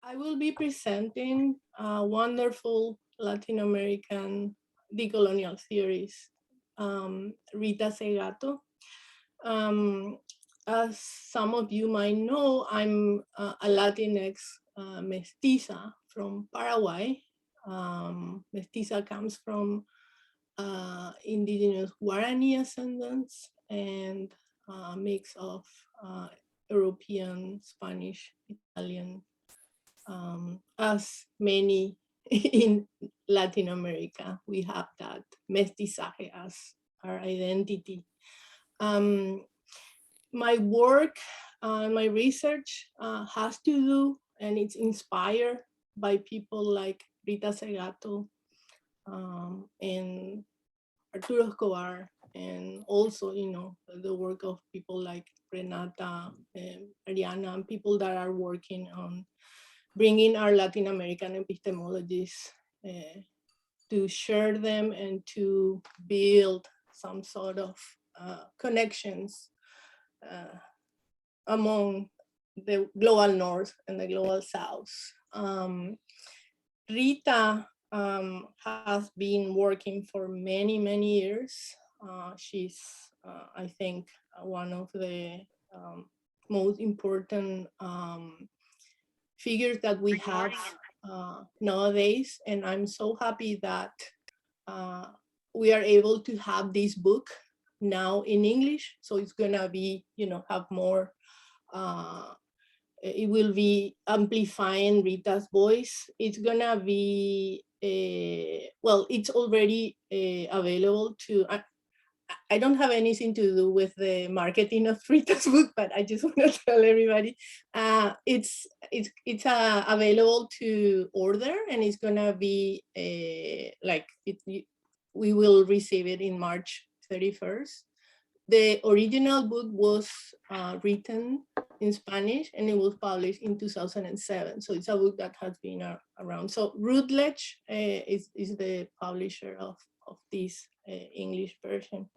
I will be presenting a wonderful Latin American decolonial theorist, Rita Segato. Um, as some of you might know, I'm a Latinx mestiza from Paraguay. Mestiza comes from indigenous Guarani ascendants and a mix of European, Spanish, Italian, as many in Latin America. We have that mestizaje as our identity. My work, my research has to do, and it's inspired by people like Rita Segato and Arturo Escobar, and also, the work of people like Renata and Ariana, and people that are working on bringing our Latin American epistemologies to share them and to build some sort of connections among the global north and the global south. Rita has been working for many, many years. She's, I think, one of the most important figures that we have nowadays. And I'm so happy that we are able to have this book now in English. So it's gonna be, have more, it will be amplifying Rita's voice. It's gonna be, well, it's already available to, I don't have anything to do with the marketing of Rita's book, but I just want to tell everybody it's available to order, and it's gonna be we will receive it in March 31st. The original book was written in Spanish, and it was published in 2007. So it's a book that has been around. So Routledge is the publisher of this English version.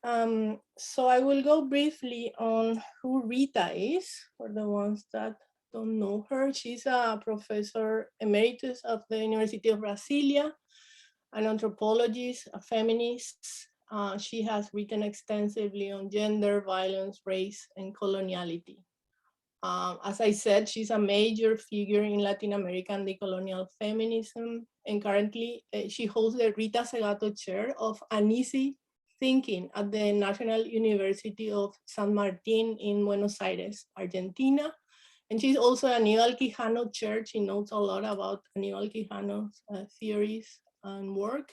So I will go briefly on who Rita is, for the ones that don't know her. She's a professor emeritus of the University of Brasilia, an anthropologist, a feminist. She has written extensively on gender, violence, race, and coloniality. As I said, she's a major figure in Latin American decolonial feminism, and currently she holds the Rita Segato Chair of Uneasy Thinking at the National University of San Martin in Buenos Aires, Argentina. And she's also Anibal Quijano Chair. She knows a lot about Anibal Quijano's theories and work.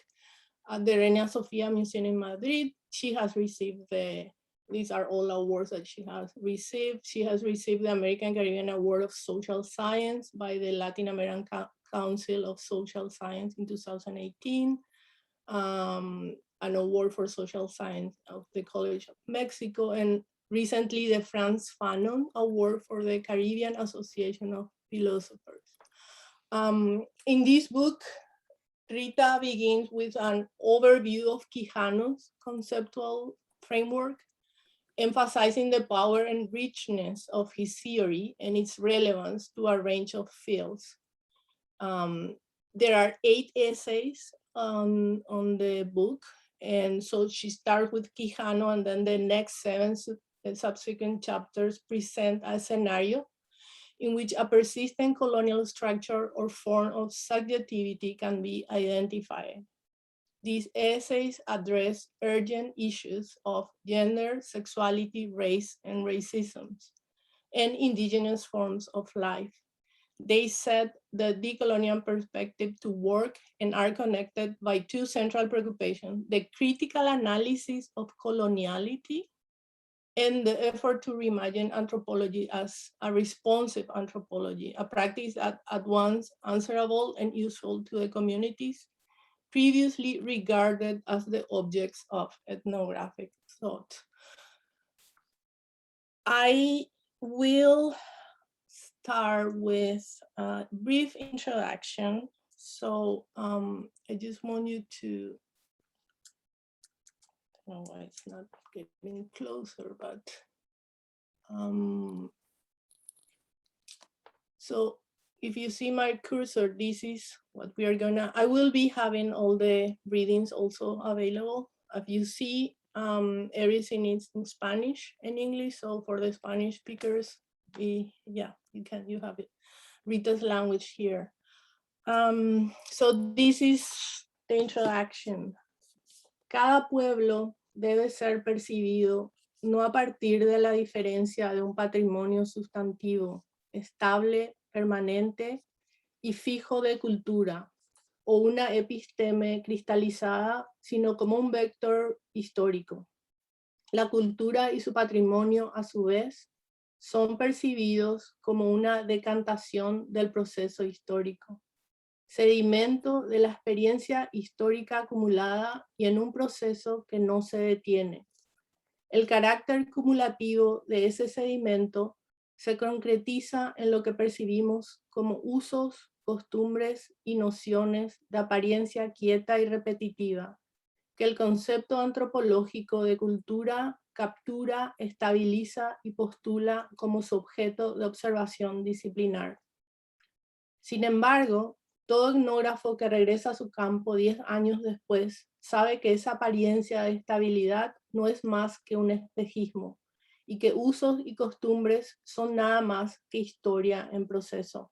At the Reina Sofia Museum in Madrid, she has received these are all awards that she has received. She has received the American Caribbean Award of Social Science by the Latin American Council of Social Science in 2018. An award for social science of the College of Mexico, and recently the Franz Fanon Award for the Caribbean Association of Philosophers. In this book, Rita begins with an overview of Quijano's conceptual framework, emphasizing the power and richness of his theory and its relevance to a range of fields. There are 8 essays on the book, and so she starts with Quijano, and then the next 7 subsequent chapters present a scenario in which a persistent colonial structure or form of subjectivity can be identified. These essays address urgent issues of gender, sexuality, race, and racism, and indigenous forms of life. They set the decolonial perspective to work and are connected by 2 central preoccupations: the critical analysis of coloniality and the effort to reimagine anthropology as a responsive anthropology, a practice that at once answerable and useful to the communities previously regarded as the objects of ethnographic thought. I will start with a brief introduction. So I just want you to, I don't know why it's not getting closer, but so if you see my cursor, this is what we are gonna, I will be having all the readings also available. If you see, everything is in Spanish and English. So for the Spanish speakers, yeah, you have it. Rita's language here. So this is the introduction. Cada pueblo debe ser percibido no a partir de la diferencia de un patrimonio sustantivo, estable, permanente y fijo de cultura, o una episteme cristalizada, sino como un vector histórico. La cultura y su patrimonio, a su vez, son percibidos como una decantación del proceso histórico, sedimento de la experiencia histórica acumulada y en un proceso que no se detiene. El carácter cumulativo de ese sedimento se concretiza en lo que percibimos como usos, costumbres y nociones de apariencia quieta y repetitiva, que el concepto antropológico de cultura captura, estabiliza y postula como su objeto de observación disciplinar. Sin embargo, todo etnógrafo que regresa a su campo 10 años después sabe que esa apariencia de estabilidad no es más que un espejismo y que usos y costumbres son nada más que historia en proceso.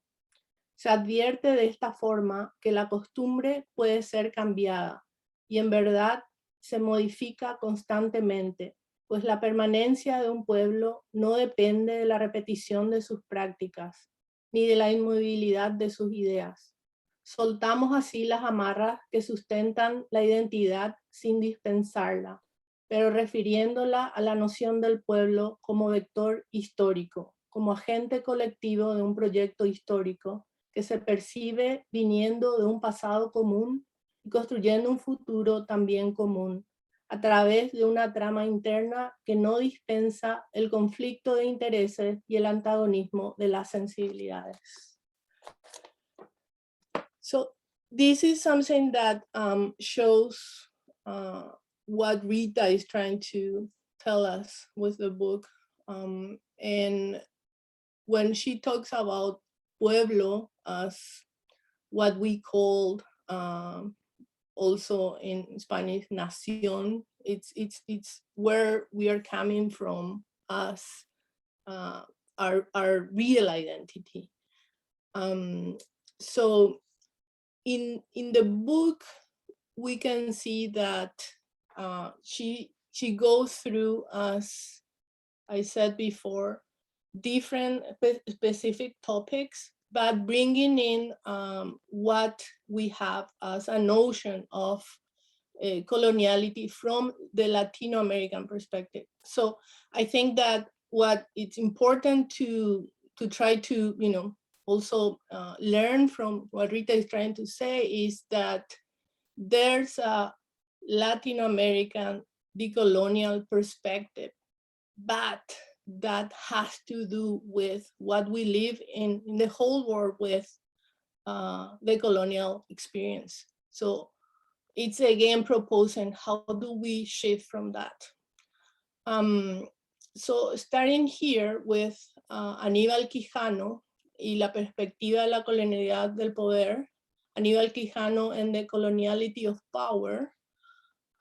Se advierte de esta forma que la costumbre puede ser cambiada y en verdad se modifica constantemente, pues la permanencia de un pueblo no depende de la repetición de sus prácticas, ni de la inmovilidad de sus ideas. Soltamos así las amarras que sustentan la identidad sin dispensarla, pero refiriéndola a la noción del pueblo como vector histórico, como agente colectivo de un proyecto histórico que se percibe viniendo de un pasado común y construyendo un futuro también común, a través de una trama interna que no dispensa el conflicto de intereses y el antagonismo de las sensibilidades. So this is something that shows what Rita is trying to tell us with the book. And when she talks about pueblo as what we called also in Spanish, nación, it's where we are coming from as our real identity. So in the book, we can see that she goes through, as I said before, different specific topics, but bringing in what we have as a notion of coloniality from the Latino American perspective. So I think that what it's important to try to, also learn from what Rita is trying to say is that there's a Latin American decolonial perspective, but that has to do with what we live in the whole world with the colonial experience. So it's again proposing how do we shift from that. So starting here with Anibal Quijano y la perspectiva de la colonialidad del poder, Anibal Quijano and the coloniality of power.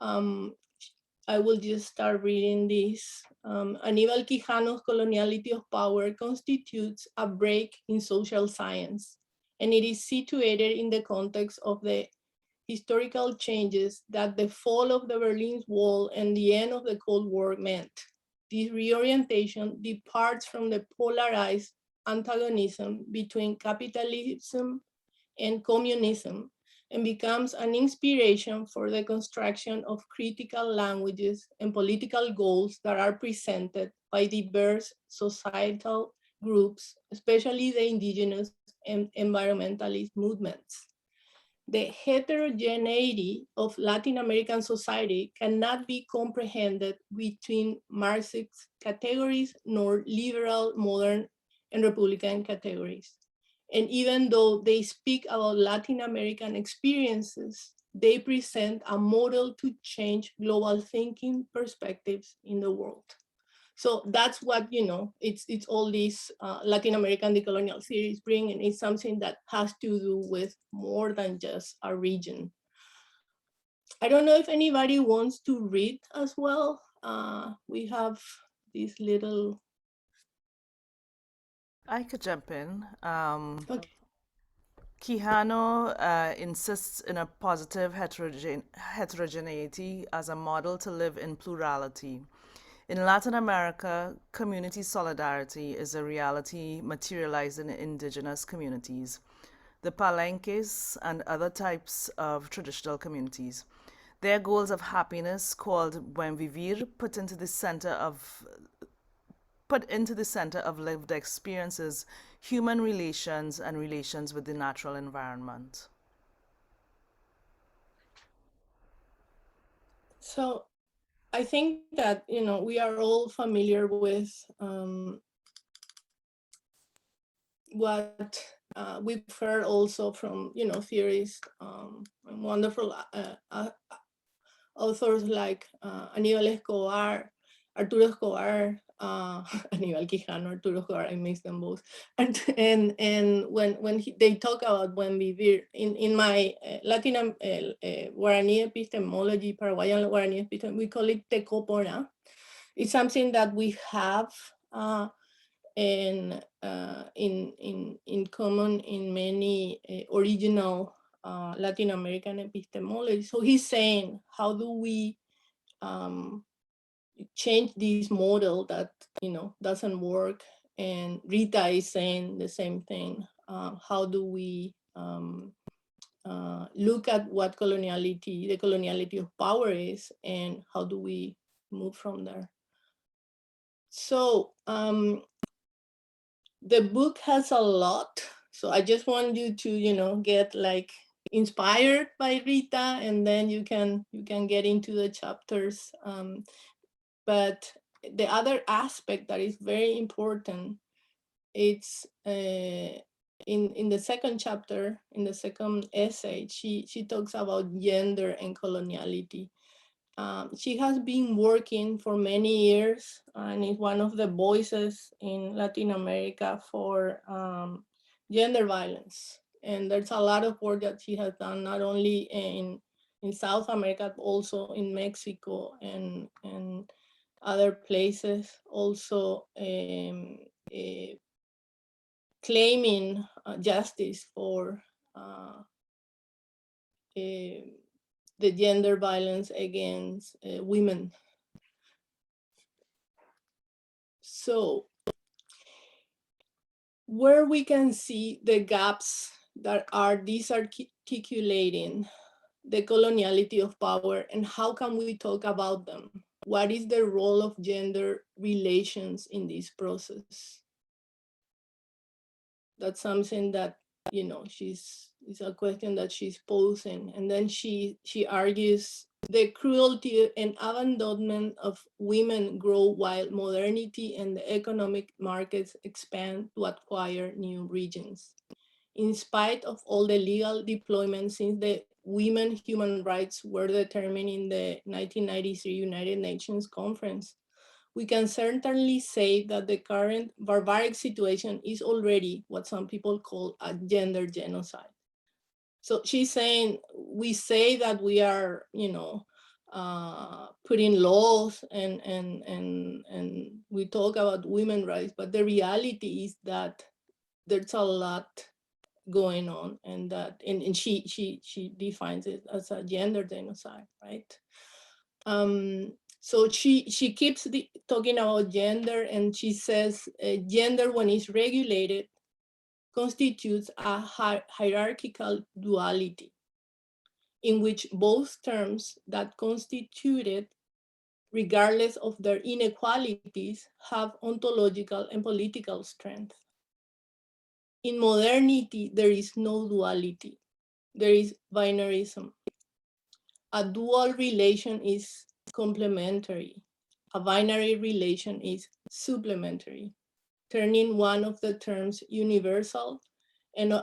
I will just start reading this. Anibal Quijano's coloniality of power constitutes a break in social science, and it is situated in the context of the historical changes that the fall of the Berlin Wall and the end of the Cold War meant. This reorientation departs from the polarized antagonism between capitalism and communism and becomes an inspiration for the construction of critical languages and political goals that are presented by diverse societal groups, especially the indigenous and environmentalist movements. The heterogeneity of Latin American society cannot be comprehended between Marxist categories nor liberal, modern, and Republican categories. And even though they speak about Latin American experiences, they present a model to change global thinking perspectives in the world. So that's what, it's all these Latin American decolonial theories bring, and it's something that has to do with more than just a region. I don't know if anybody wants to read as well. We have this little. I could jump in. Okay. Quijano insists in a positive heterogeneity as a model to live in plurality. In Latin America, community solidarity is a reality materialized in indigenous communities, the palenques, and other types of traditional communities. Their goals of happiness, called buen vivir, put into the center of lived experiences, human relations, and relations with the natural environment. So I think that, we are all familiar with what we've heard also from, theorists and wonderful authors like Anibal Escobar, Arturo Escobar, Anibal Quijano, Arturo Escobar, I mix them both. And when they talk about buen vivir, in my Latin Guarani epistemology, Paraguayan Guarani epistemology, we call it tecopona. It's something that we have in common in many original Latin American epistemology. So he's saying, how do we change this model that doesn't work? And Rita is saying the same thing. How do we look at what coloniality, the coloniality of power is, and how do we move from there? So the book has a lot. So I just want you to, get like inspired by Rita, and then you can get into the chapters. But the other aspect that is very important, it's in the second chapter, in the second essay, she talks about gender and coloniality. She has been working for many years and is one of the voices in Latin America for gender violence. And there's a lot of work that she has done, not only in South America, but also in Mexico and other places, also claiming justice for the gender violence against women. So where we can see the gaps that are disarticulating the coloniality of power, and how can we talk about them? What is the role of gender relations in this process? That's something that, it's a question that she's posing. And then she argues the cruelty and abandonment of women grow while modernity and the economic markets expand to acquire new regions. In spite of all the legal deployment since the women human rights were determined in the 1993 United Nations Conference, we can certainly say that the current barbaric situation is already what some people call a gender genocide. So she's saying, we say that we are, putting laws and we talk about women's rights, but the reality is that there's a lot going on, and that and she defines it as a gender genocide, right? So she keeps talking about gender, and she says gender, when it's regulated, constitutes a hierarchical duality in which both terms that constitute it, regardless of their inequalities, have ontological and political strength. In modernity, there is no duality. There is binarism. A dual relation is complementary. A binary relation is supplementary, turning one of the terms universal and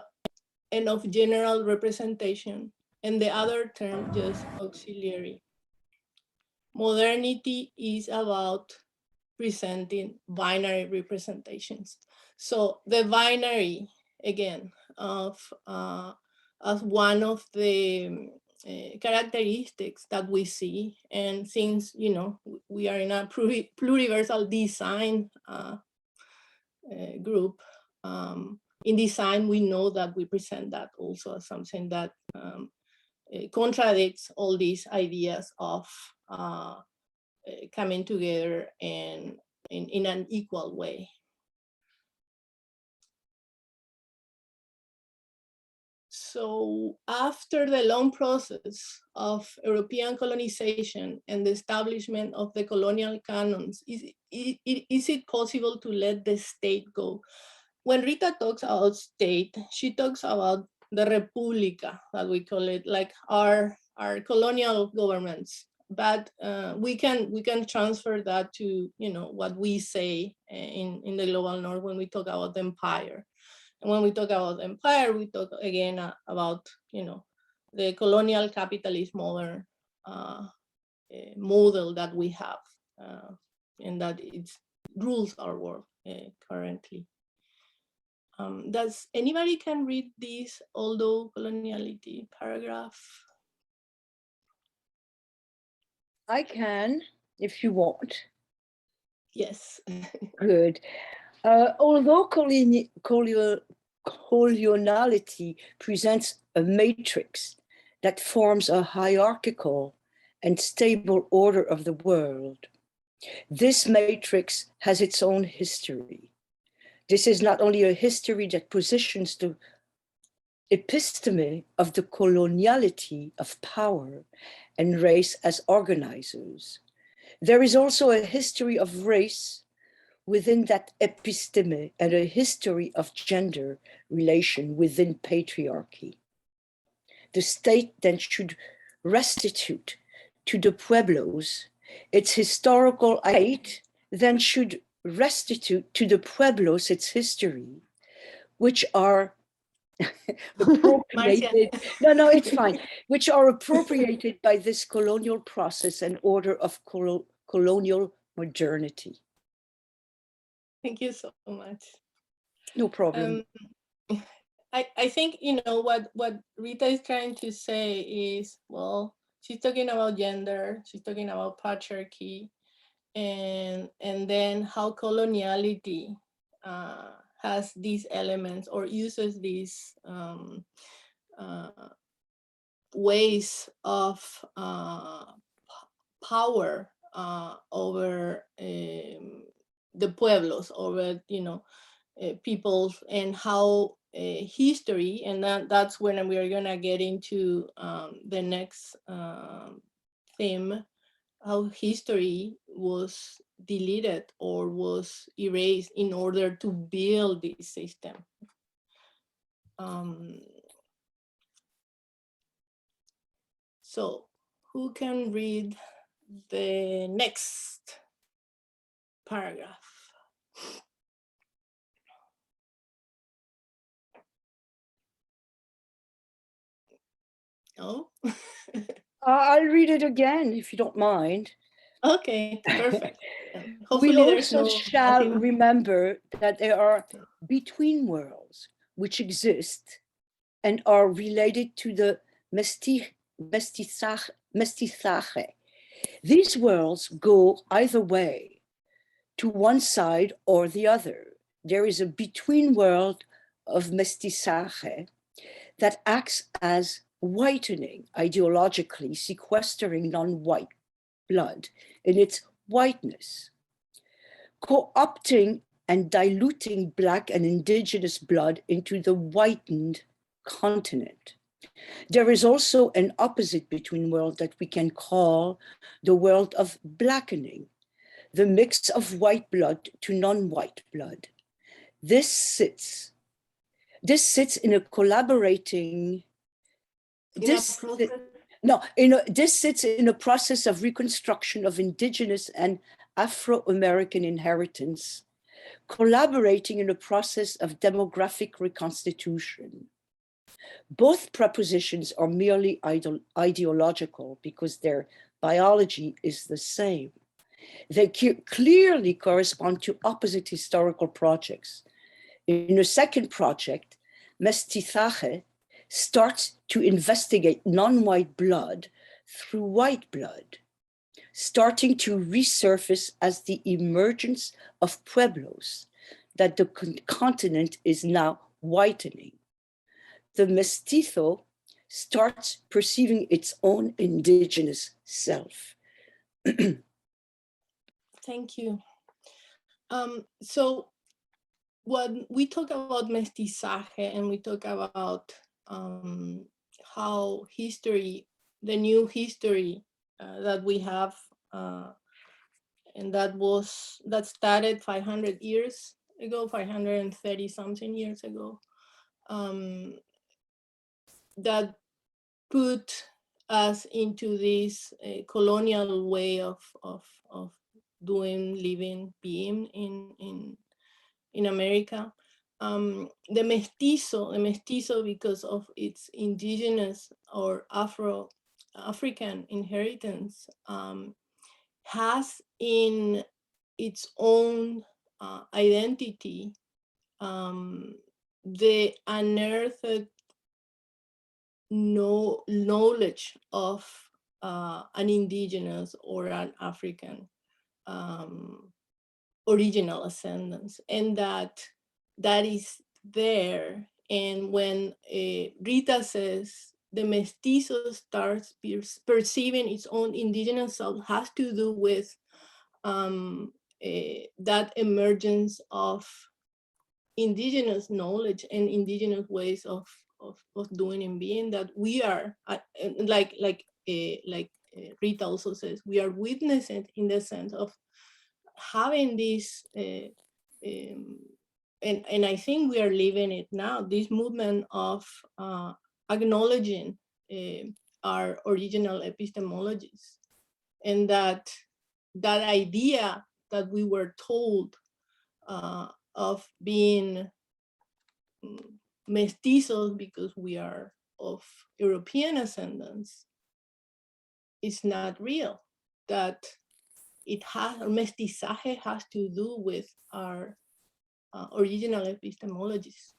of general representation, and the other term just auxiliary. Modernity is about presenting binary representations. So the binary, again, as one of the characteristics that we see, and since we are in a pluriversal design group, in design we know that we present that also as something that contradicts all these ideas of coming together and in an equal way. So after the long process of European colonization and the establishment of the colonial canons, is it possible to let the state go? When Rita talks about state, she talks about the República, that we call it, like our colonial governments. But we can transfer that to what we say in the global north when we talk about the empire. And when we talk about empire, we talk again about the colonial capitalist modern model that we have, and that it rules our world currently. Does anybody can read this although coloniality paragraph? I can, if you want. Yes. Good. Although coloniality presents a matrix that forms a hierarchical and stable order of the world, this matrix has its own history. This is not only a history that positions the episteme of the coloniality of power and race as organizers. There is also a history of race within that episteme and a history of gender relation within patriarchy. The state then should restitute to the pueblos its historical identity, then should restitute to the pueblos its history, which are appropriated, no, it's fine, which are appropriated by this colonial process and order of colonial modernity. Thank you so much. No problem. I think what Rita is trying to say is, well, she's talking about gender, she's talking about patriarchy, and then how coloniality has these elements or uses these ways of power over the pueblos, over peoples, and how history, and that's when we are gonna get into the next theme, how history was deleted or was erased in order to build this system. So who can read the next paragraph? No? I'll read it again if you don't mind. Okay, perfect. We also shall remember that there are between worlds which exist and are related to the mestizaje. These worlds go either way, to one side or the other. There is a between world of mestizaje that acts as whitening, ideologically sequestering non-white blood in its whiteness, co-opting and diluting Black and indigenous blood into the whitened continent. There is also an opposite between world that we can call the world of blackening, the mix of white blood to non-white blood. This sits in a collaborating, this sits in a process of reconstruction of indigenous and Afro-American inheritance, collaborating in a process of demographic reconstitution. Both propositions are merely ideological because their biology is the same. They clearly correspond to opposite historical projects. In a second project, Mestizaje starts to investigate non-white blood through white blood, starting to resurface as the emergence of pueblos that the continent is now whitening. The mestizo starts perceiving its own indigenous self. Thank you. So when we talk about mestizaje and we talk about how history, the new history that we have, and that started 500 years ago, 530 something years ago, that put us into this colonial way of doing, living, being in America. The mestizo, because of its indigenous or African inheritance, has in its own identity the unearthed knowledge of an indigenous or an African original ascendance, and that is there. And when Rita says the mestizo starts perceiving its own indigenous self, has to do with that emergence of indigenous knowledge and indigenous ways of doing and being, that we are like Rita also says, we are witnessing in the sense of having this and I think we are living it now, this movement of acknowledging our original epistemologies, and that idea that we were told of being mestizos because we are of European ascendance is not real. That it has, mestizaje has to do with our original epistemologies,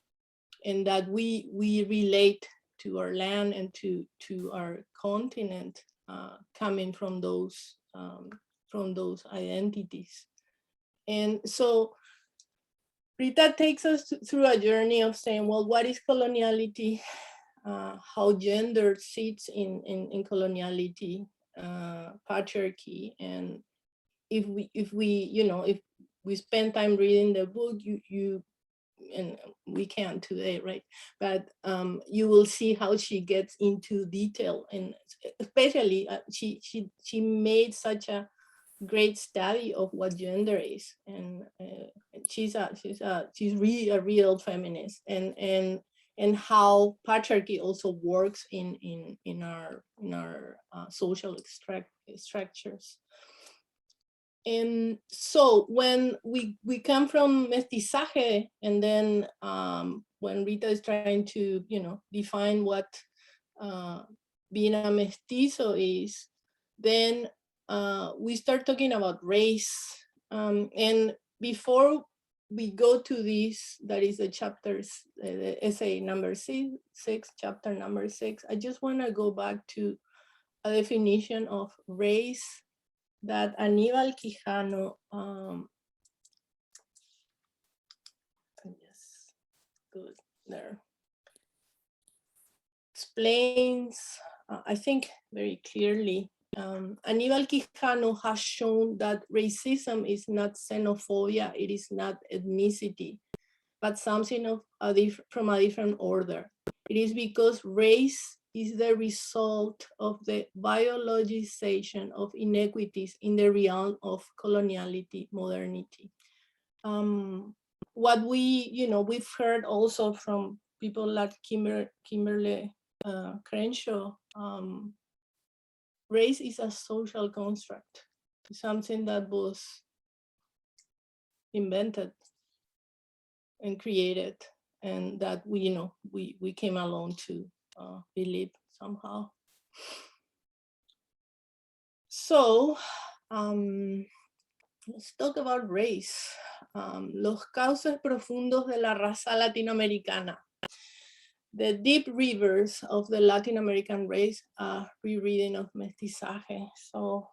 and that we relate to our land and to our continent coming from those identities. And so Rita takes us through a journey of saying, well, what is coloniality? How gender sits in coloniality, patriarchy, and if we spend time reading the book, you and we can't today, right? But you will see how she gets into detail, and especially she made such a great study of what gender is, and she's really a real feminist, and how patriarchy also works in our social structures. And so when we come from mestizaje, and then when Rita is trying to define what being a mestizo is, then we start talking about race. And before we go to this, that is the chapters, the essay number 6, chapter number 6, I just want to go back to a definition of race that Anibal Quijano, yes, good, there, explains, I think very clearly. Anibal Quijano has shown that racism is not xenophobia, it is not ethnicity, but something from a different order. It is because race is the result of the biologization of inequities in the realm of coloniality, modernity. What we've heard also from people like Kimberly Crenshaw, race is a social construct, something that was invented and created, and that we came along to believe somehow. So Let's talk about race. Los cauces profundos de la raza latinoamericana. The deep rivers of the Latin American race, a rereading of mestizaje. So,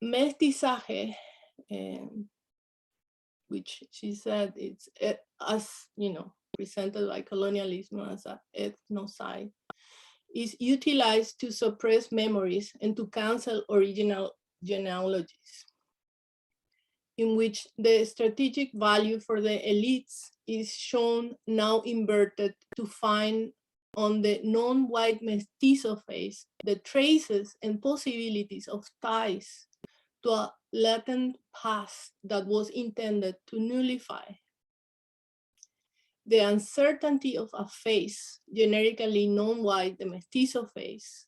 mestizaje, which she said it's as, you know, presented by colonialism as an ethnocide, is utilized to suppress memories and to cancel original genealogies, in which the strategic value for the elites is shown now inverted to find on the non-white mestizo face the traces and possibilities of ties to a latent past that was intended to nullify. The uncertainty of a face, generically non-white, the mestizo face,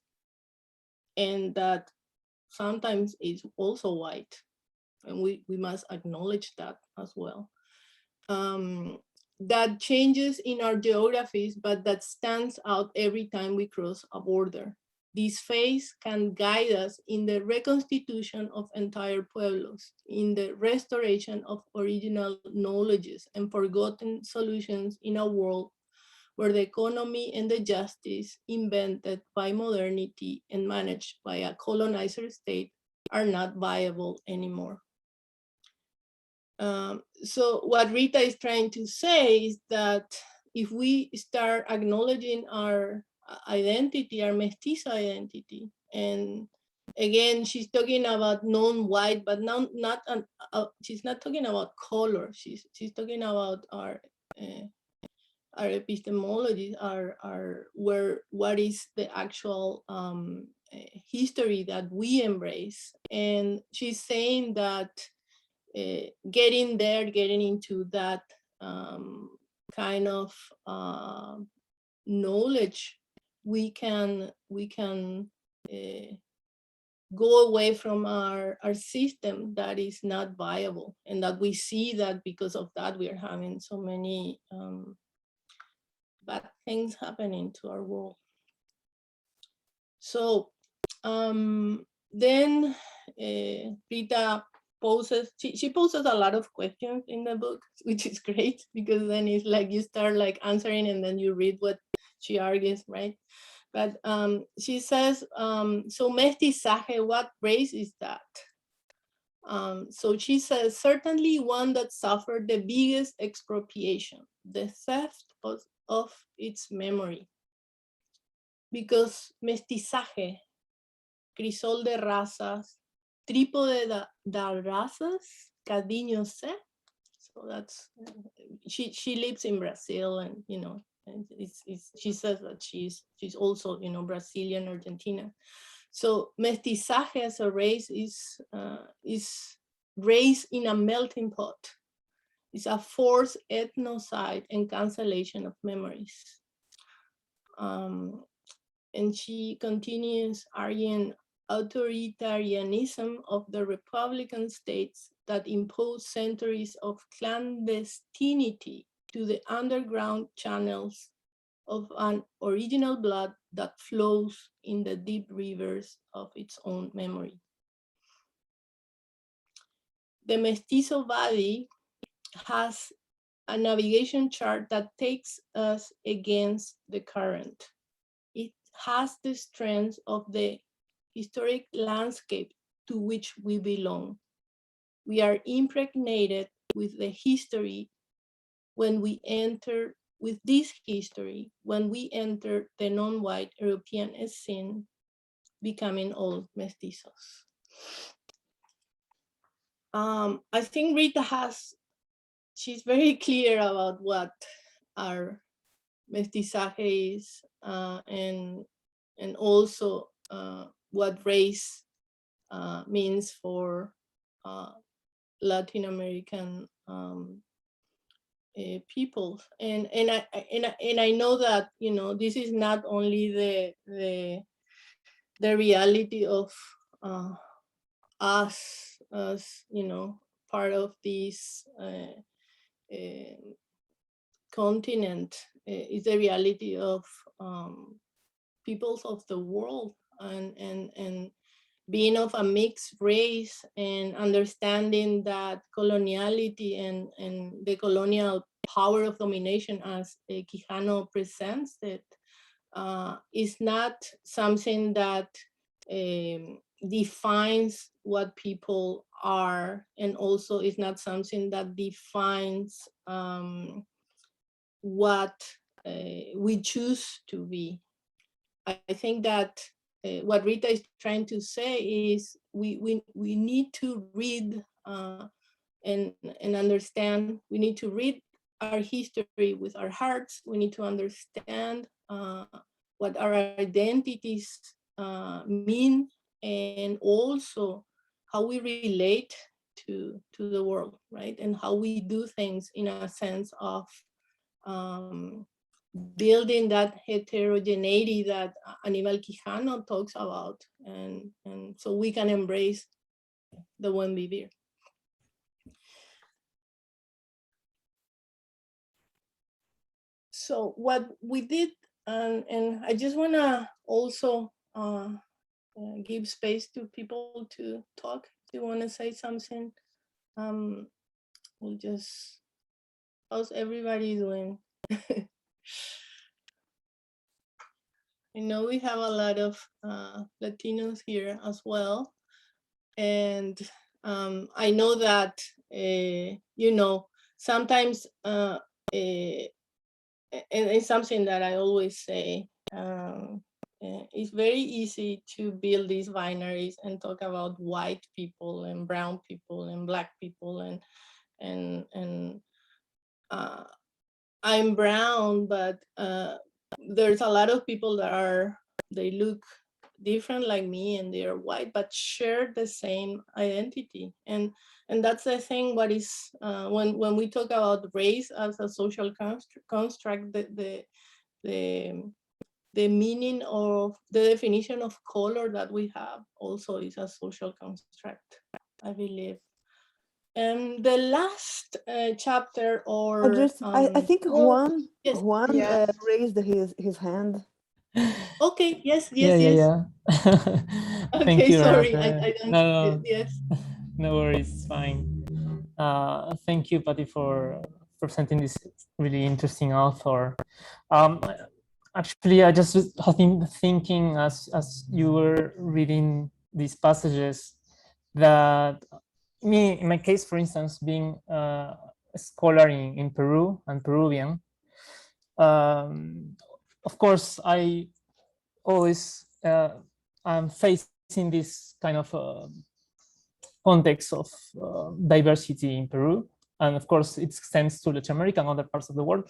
and that sometimes is also white, and we must acknowledge that as well. That changes in our geographies, but that stands out every time we cross a border. This phase can guide us in the reconstitution of entire pueblos, in the restoration of original knowledges and forgotten solutions in a world where the economy and the justice invented by modernity and managed by a colonizer state are not viable anymore. So what Rita is trying to say is that if we start acknowledging our identity, our mestizo identity, and again, she's talking about non-white, but she's not talking about color. She's talking about our epistemology, what is the actual history that we embrace. And she's saying that getting into that kind of knowledge, we can go away from our system that is not viable, and that we see that because of that we are having so many bad things happening to our world. So then Rita poses, she poses a lot of questions in the book, which is great, because then it's like you start like answering and then you read what she argues, right? But she says, so mestizaje, what race is that? So she says, certainly one that suffered the biggest expropriation, the theft of its memory. Because mestizaje, crisol de razas, trípode da razas, cadinho se. So that's, she lives in Brazil, and you know, and she says that she's also, you know, Brazilian, Argentina. So mestizaje as a race is race in a melting pot. It's a forced ethnocide and cancellation of memories. And she continues arguing authoritarianism of the Republican states that impose centuries of clandestinity to the underground channels of an original blood that flows in the deep rivers of its own memory. The mestizo body has a navigation chart that takes us against the current. It has the strength of the historic landscape to which we belong. We are impregnated with the history when we enter, with this history, when we enter the non-white European scene, becoming all mestizos. I think Rita she's very clear about what our mestizaje is, and also what race means for Latin American people, and I know that, you know, this is not only the reality of us as, you know, part of this continent, is the reality of peoples of the world, and being of a mixed race and understanding that coloniality and the colonial power of domination as Quijano presents it is not something that defines what people are, and also is not something that defines what we choose to be. I think that what Rita is trying to say is we need to read and understand. We need to read our history with our hearts. We need to understand what our identities mean, and also how we relate to the world, right? And how we do things in a sense of building that heterogeneity that Anibal Quijano talks about, and so we can embrace the buen vivir. So what we did, and I just want to also give space to people to talk. If you want to say something, we'll just, how's everybody doing? I know we have a lot of Latinos here as well. And I know that, you know, sometimes, and it's something that I always say, it's very easy to build these binaries and talk about white people and brown people and black people, and I'm brown, but there's a lot of people that they look different like me, and they are white, but share the same identity. And that's the thing. What is when we talk about race as a social construct, the meaning of the definition of color that we have also is a social construct, I believe. And the last chapter, or I think Juan yes. raised his hand. Okay, yes. Yeah. Thank Okay, you, sorry, Renate. I don't. No, Yes. no worries, it's fine. Thank you, Patty, for presenting this really interesting author. Actually, I just have been thinking as you were reading these passages that in my case, for instance, being a scholar in Peru and Peruvian, of course, I always I'm facing this kind of context of diversity in Peru, and of course it extends to Latin America and other parts of the world.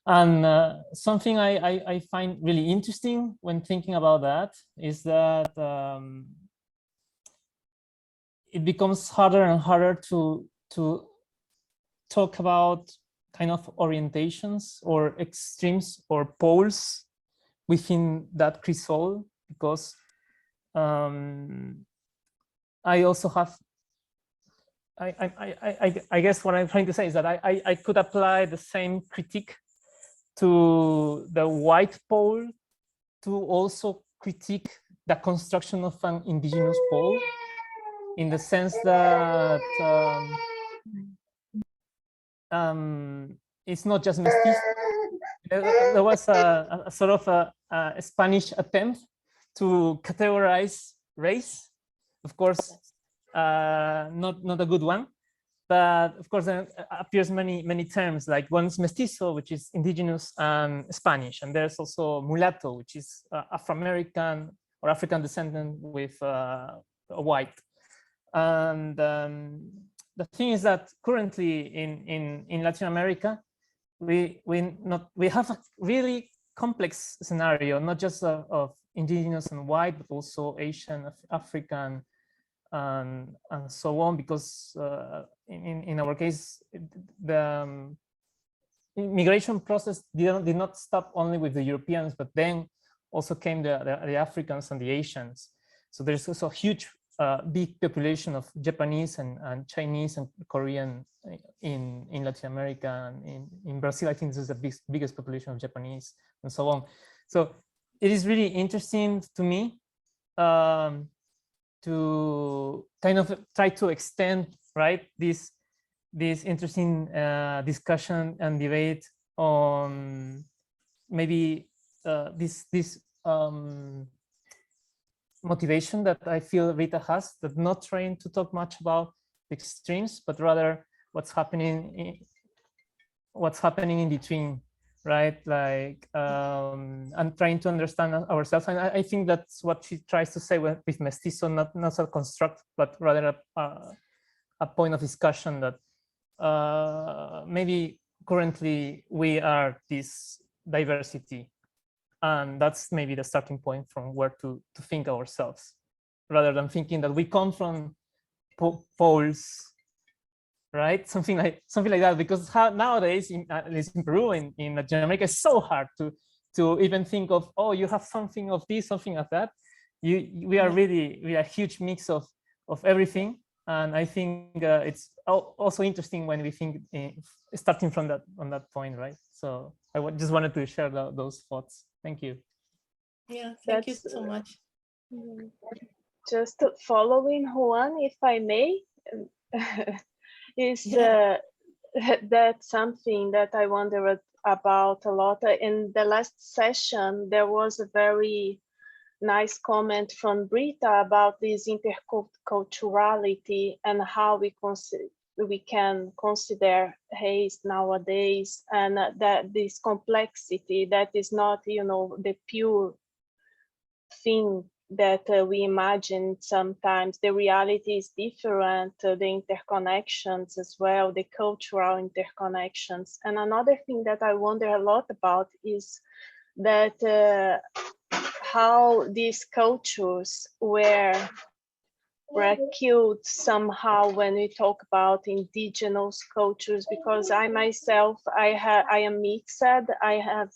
And something I find really interesting when thinking about that is that it becomes harder and harder to talk about kind of orientations or extremes or poles within that crisol, because I also have, I guess what I'm trying to say is that I could apply the same critique to the white pole to also critique the construction of an indigenous pole, in the sense that it's not just mestizo. There was a sort of a Spanish attempt to categorize race. Of course, not a good one, but of course there appears many terms, like one's mestizo, which is indigenous and Spanish, and there's also mulatto, which is Afro-American or African descendant with a white. And the thing is that currently in Latin America, we have a really complex scenario, not just of indigenous and white, but also Asian, African, and so on, because in our case, the immigration process did not stop only with the Europeans, but then also came the Africans and the Asians. So there's also a huge big population of Japanese and Chinese and Korean in Latin America, and in Brazil, I think this is the biggest population of Japanese, and so on. So it is really interesting to me to kind of try to extend, right, this interesting discussion and debate on maybe this motivation that I feel Rita has, that not trying to talk much about the extremes, but rather what's happening in between, right? Like, and trying to understand ourselves. And I think that's what she tries to say with mestizo, not a construct, but rather a point of discussion that maybe currently we are this diversity, and that's maybe the starting point from where to think ourselves, rather than thinking that we come from poles, right? Something like that. Because nowadays, at least in Peru, in Latin America, it's so hard to even think of, oh, you have something of this, something of that. We are a huge mix of everything. And I think it's also interesting when we think starting from on that point, right? So I just wanted to share those thoughts. Thank you. Yeah, thank you so much. Just following Juan, if I may, is that's something that I wonder about a lot. In the last session, there was a very nice comment from Rita about this interculturality and how we can consider race nowadays, and that this complexity that is not, the pure thing that we imagine. Sometimes the reality is different, the interconnections as well, the cultural interconnections. And another thing that I wonder a lot about is that how these cultures were killed somehow when we talk about indigenous cultures, because I myself, I am mixed. I have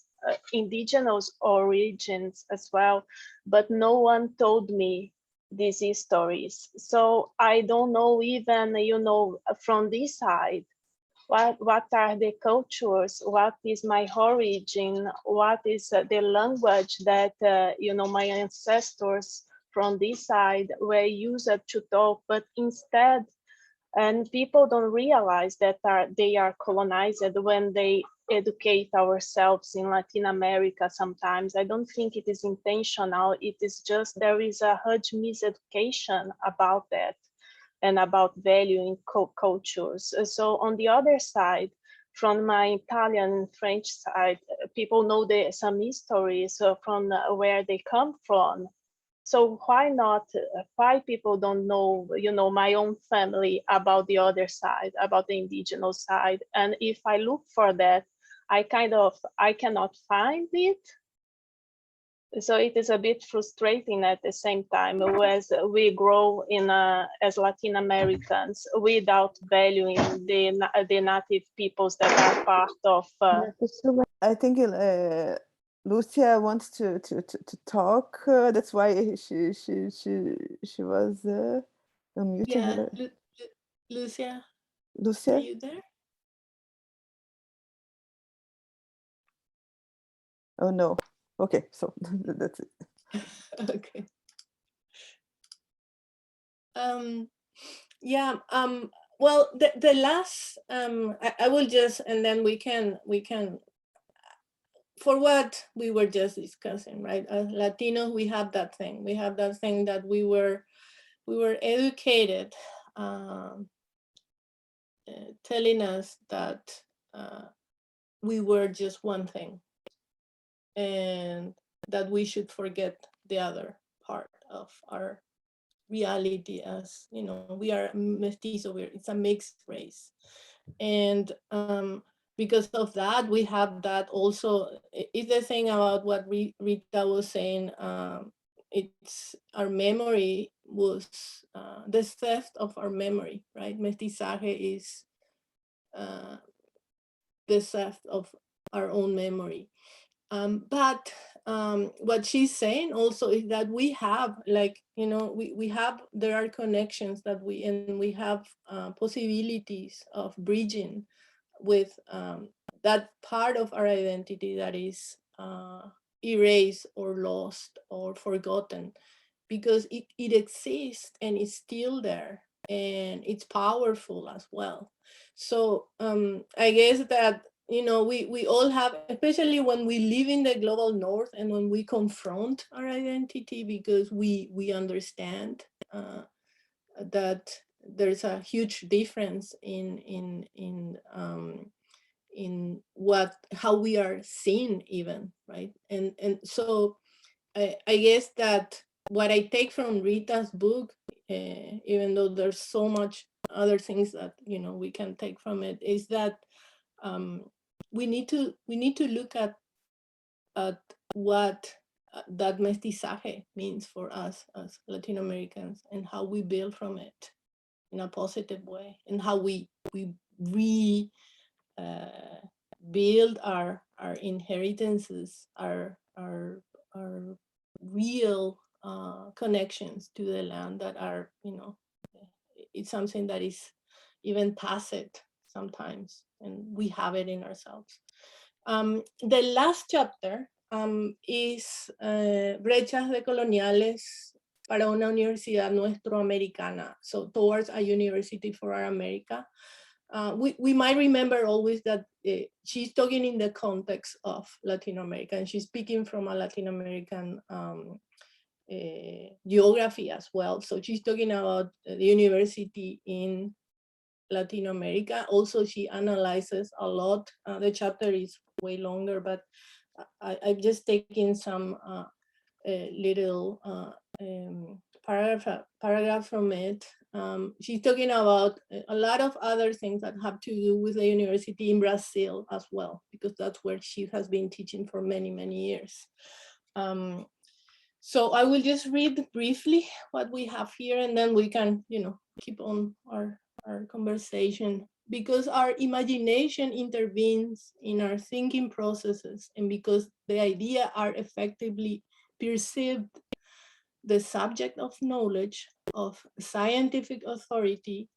indigenous origins as well, but no one told me these stories. So I don't know even, from this side, what are the cultures, what is my origin, what is the language that, my ancestors from this side were used to talk, but instead, and people don't realize that they are colonized when they educate ourselves in Latin America sometimes. I don't think it is intentional. It is just there is a huge miseducation about that and about valuing cultures. So on the other side, from my Italian and French side, people know some histories from where they come from. So why people don't know, my own family about the other side, about the indigenous side? And if I look for that, I cannot find it. So it is a bit frustrating at the same time, as we grow as Latin Americans without valuing the native peoples that are part of. I think Lucia wants to talk. That's why she was unmuting her. Lucia, Lucia, are you there? Oh no. Okay, so that's it. Okay. Well, the last I will just, and then we can for what we were just discussing, right? As Latinos, we have that thing that we were educated telling us that we were just one thing, and that we should forget the other part of our reality, as we are mestizo, it's a mixed race. And because of that, we have that also. It's the thing about what Rita was saying. It's our memory was the theft of our memory, right? Mestizaje is the theft of our own memory. But what she's saying also is that we have, there are connections that we have possibilities of bridging with that part of our identity that is erased or lost or forgotten. because it exists and it's still there, and it's powerful as well. So I guess that, you know, we all have, especially when we live in the global north and when we confront our identity, because we understand that there's a huge difference in how we are seen even, right? And so I guess that what I take from Rita's book, even though there's so much other things that, you know, we can take from it, is that we need to look at what that mestizaje means for us as Latin Americans, and how we build from it in a positive way, and how we build our inheritances, our real connections to the land that are, you know, it's something that is even tacit sometimes, and we have it in ourselves. The last chapter is brechas decoloniales para una universidad nuestroamericana, so towards a university for our America. We might remember always that she's talking in the context of Latin America, and she's speaking from a Latin American geography as well. So she's talking about the university in Latin America. Also, she analyzes a lot. The chapter is way longer, but I've just taken some little paragraph from it. She's talking about a lot of other things that have to do with the university in Brazil as well, because that's where she has been teaching for many, many years. So I will just read briefly what we have here, and then we can, you know, keep on our conversation, because our imagination intervenes in our thinking processes, and because the idea are effectively perceived, the subject of knowledge, of scientific authority,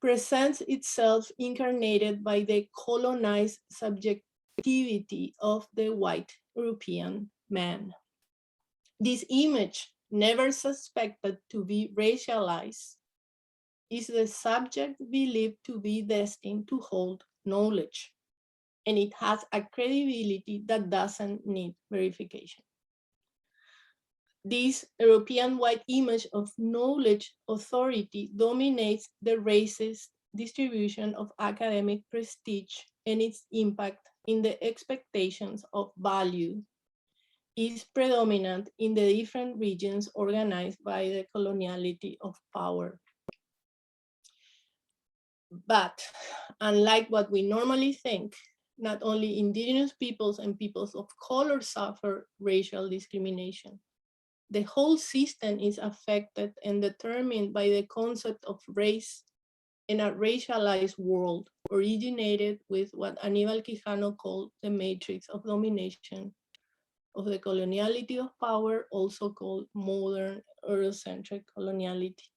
presents itself incarnated by the colonized subjectivity of the white European man. This image, never suspected to be racialized, is the subject believed to be destined to hold knowledge, and it has a credibility that doesn't need verification. This European white image of knowledge authority dominates the racist distribution of academic prestige, and its impact in the expectations of value is predominant in the different regions organized by the coloniality of power. But unlike what we normally think, not only indigenous peoples and peoples of color suffer racial discrimination. The whole system is affected and determined by the concept of race in a racialized world originated with what Anibal Quijano called the matrix of domination of the coloniality of power, also called modern Eurocentric coloniality.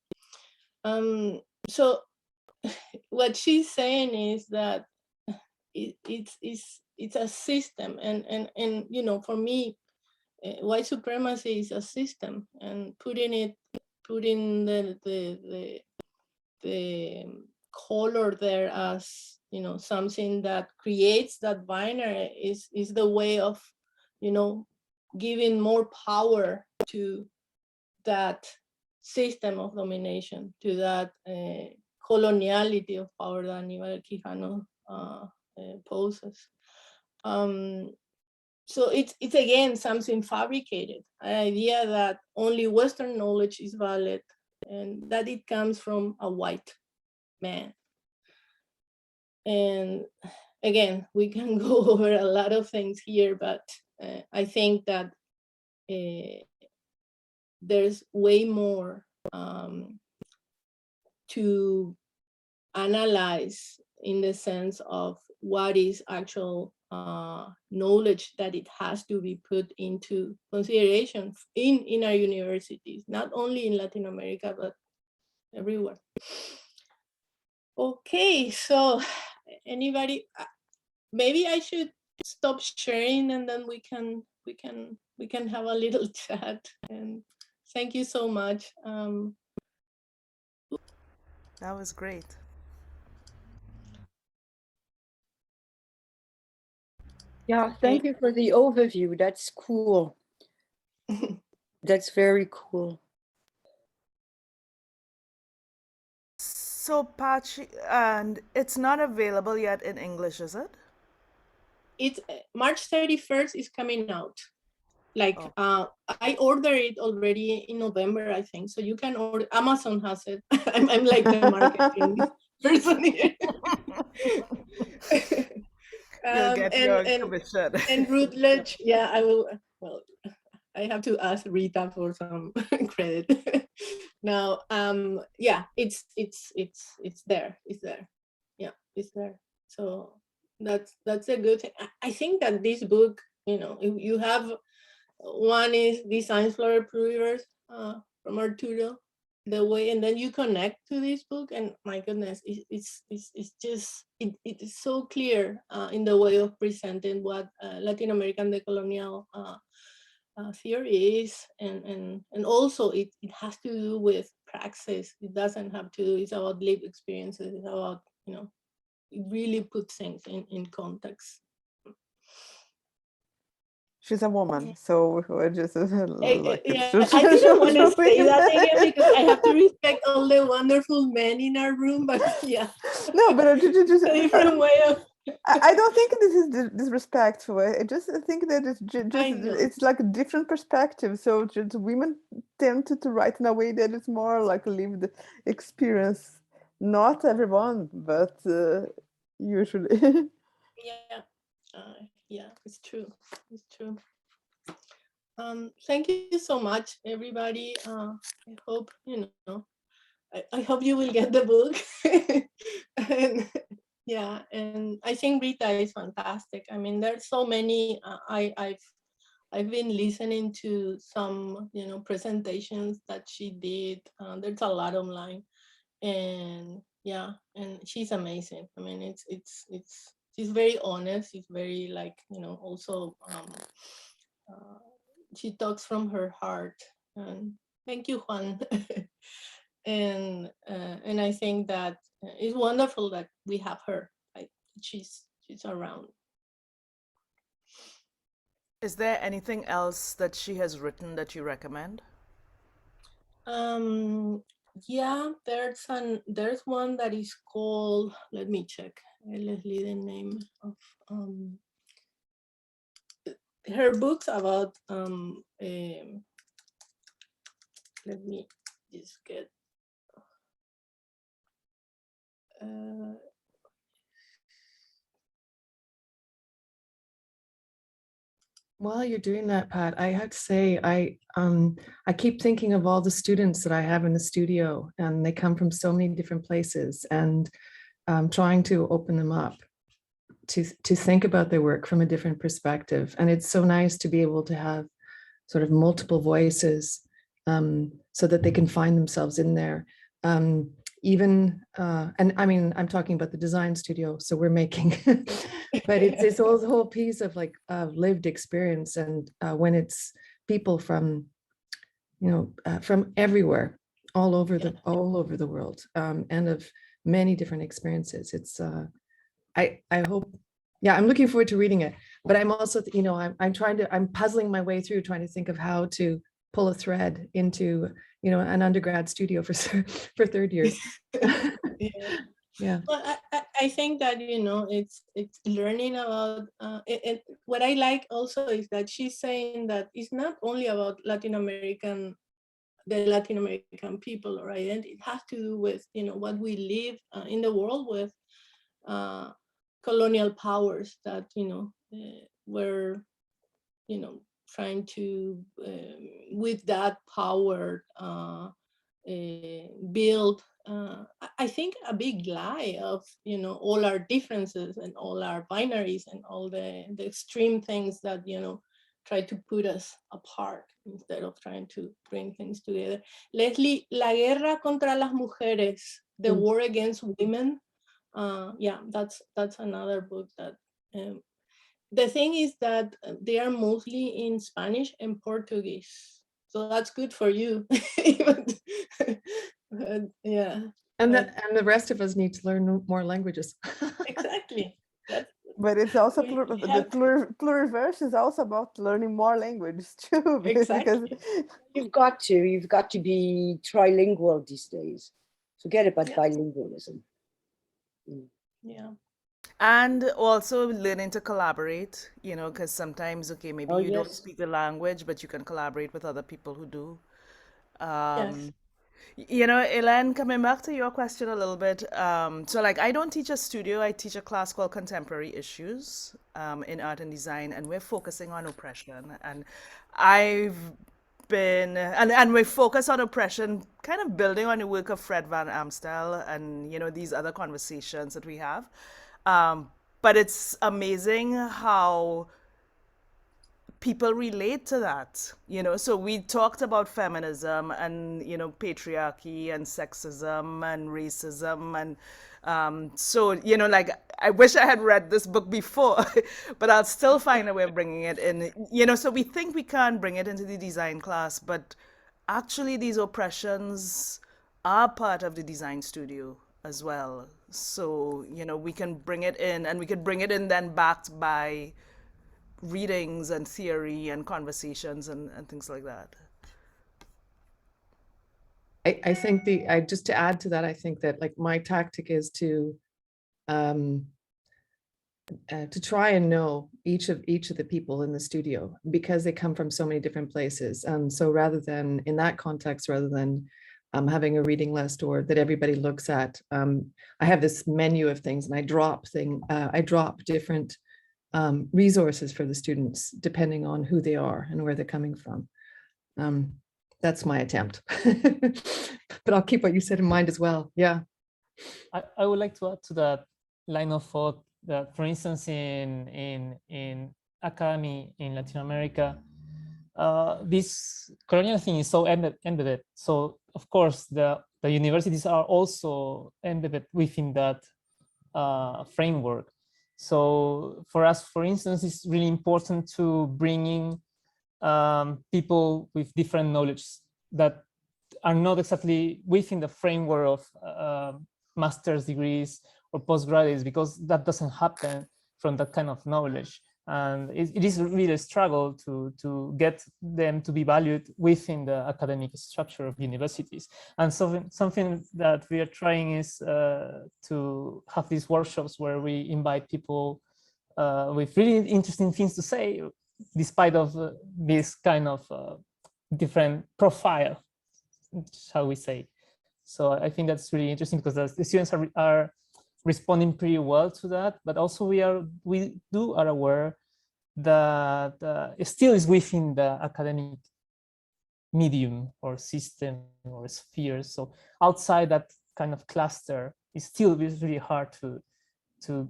So what she's saying is that it's a system, and you know, for me, white supremacy is a system, and putting the color there as, you know, something that creates that binary is the way of, you know, giving more power to that system of domination, to that coloniality of power that Anibal Quijano poses. So it's again something fabricated, an idea that only Western knowledge is valid, and that it comes from a white man. And again, we can go over a lot of things here, but I think that there's way more to analyze, in the sense of what is actual knowledge that it has to be put into consideration in our universities, not only in Latin America, but everywhere. Okay, so anybody, maybe I should stop sharing, and then we can have a little chat and Thank you so much. That was great. Yeah, thank you for the overview. That's cool. That's very cool. So, Pachi, and it's not available yet in English, is it? It's March 31st is coming out. Like I ordered it already in November, I think. So you can order. Amazon has it. I'm like the marketing person here. You'll get your commission. And Routledge, yeah, I will. Well, I have to ask Rita for some credit. Now, yeah, it's there. It's there. Yeah, it's there. So that's a good thing. I think that this book, you know, you have one is Designs for a Pluriverse from Arturo, the way, and then you connect to this book, and my goodness, it's just it is so clear in the way of presenting what Latin American decolonial theory is, and also it has to do with praxis. It doesn't have to do. It's about lived experiences. It's about, you know, it really puts things in context. She's a woman, so we're just like yeah, I didn't want to say that again because I have to respect all the wonderful men in our room, but yeah. No, but just a different way of. I don't think this is disrespectful. I just think that it's it's like a different perspective. So just women tend to write in a way that is more like lived experience. Not everyone, but usually. Yeah, yeah, it's true. It's true. Thank you so much, everybody. I hope, you know, I hope you will get the book. And yeah, and I think Rita is fantastic. I mean, there's so many. I've been listening to some, you know, presentations that she did. There's a lot online, and yeah, and she's amazing. I mean, she's very honest. She's very, like, you know, also she talks from her heart. And thank you, Juan. And I think that it's wonderful that we have her. Like, she's around. Is there anything else that she has written that you recommend? Yeah, there's one that is called, let me check, Leslie, the name of her books about let me just get While you're doing that, Pat, I have to say, I keep thinking of all the students that I have in the studio, and they come from so many different places, and trying to open them up to think about their work from a different perspective. And it's so nice to be able to have sort of multiple voices, so that they can find themselves in there. Even, and I mean, I'm talking about the design studio, so we're making, but it's all the whole piece of like lived experience. And when it's people from, you know, from everywhere, all over the world, and of many different experiences. It's, I hope, yeah, I'm looking forward to reading it, but I'm also, you know, I'm puzzling my way through trying to think of how to pull a thread into, you know, an undergrad studio for third years. Yeah. Well, I think that, you know, it's learning about and what I like also is that she's saying that it's not only about the Latin American people, right? And it has to do with, you know, what we live in the world with colonial powers that, you know, were, you know, trying to with that power build I think a big lie of, you know, all our differences and all our binaries and all the extreme things that, you know, try to put us apart instead of trying to bring things together. Leslie, La Guerra contra las Mujeres, The War Against Women. Yeah, that's another book that the thing is that they are mostly in Spanish and Portuguese. So that's good for you. Even, yeah. And the rest of us need to learn more languages. Exactly. That's, But it's also we the have to. pluriverse is also about learning more languages too. Because Exactly. You've got to be trilingual these days. Forget about Yeah. bilingualism. Yeah. And also learning to collaborate, you know, because sometimes, okay, maybe Oh, you don't yes. speak the language, but you can collaborate with other people who do. Yes. You know, Ellen, coming back to your question a little bit, so like I don't teach a studio, I teach a class called Contemporary Issues in Art and Design, and we're focusing on oppression. And I've been, and we focus on oppression, kind of building on the work of Fred Van Amstel and, you know, these other conversations that we have. But it's amazing how people relate to that, you know. So we talked about feminism and, you know, patriarchy and sexism and racism, and so, you know, like I wish I had read this book before, but I'll still find a way of bringing it in, you know. So we think we can bring it into the design class, but actually these oppressions are part of the design studio as well. So, you know, we can bring it in, and we could bring it in then backed by readings and theory and conversations and things like that. I think just to add to that, I think that like my tactic is to try and know each of the people in the studio, because they come from so many different places. And so rather than in that context, rather than having a reading list or that everybody looks at, I have this menu of things, and I drop different resources for the students depending on who they are and where they're coming from. That's my attempt. But I'll keep what you said in mind as well. Yeah. I would like to add to that line of thought that, for instance, in academy in Latin America, this colonial thing is so embedded. So of course the universities are also embedded within that framework. So for us, for instance, it's really important to bring in people with different knowledge that are not exactly within the framework of master's degrees or postgraduates, because that doesn't happen from that kind of knowledge. And it is really a struggle to get them to be valued within the academic structure of universities. And so something that we are trying is to have these workshops where we invite people with really interesting things to say, despite of this kind of different profile, shall we say. So I think that's really interesting, because the students are responding pretty well to that, but also we are aware that it still is within the academic medium or system or sphere. So outside that kind of cluster, it's still really hard to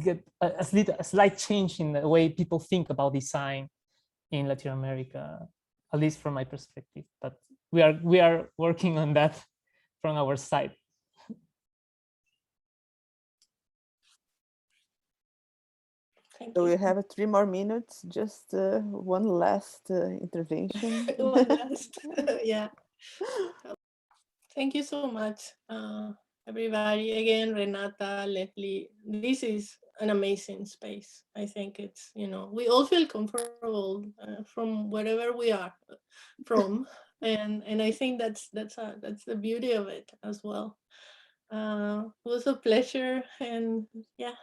get a slight change in the way people think about design in Latin America, at least from my perspective. But we are working on that from our side. Thank So we you. have 3 more minutes, just one last intervention. One last. Yeah. Thank you so much, everybody. Again, Renata, Leslie, this is an amazing space. I think it's, you know, we all feel comfortable from wherever we are from. And I think that's the beauty of it as well. It was a pleasure, and yeah,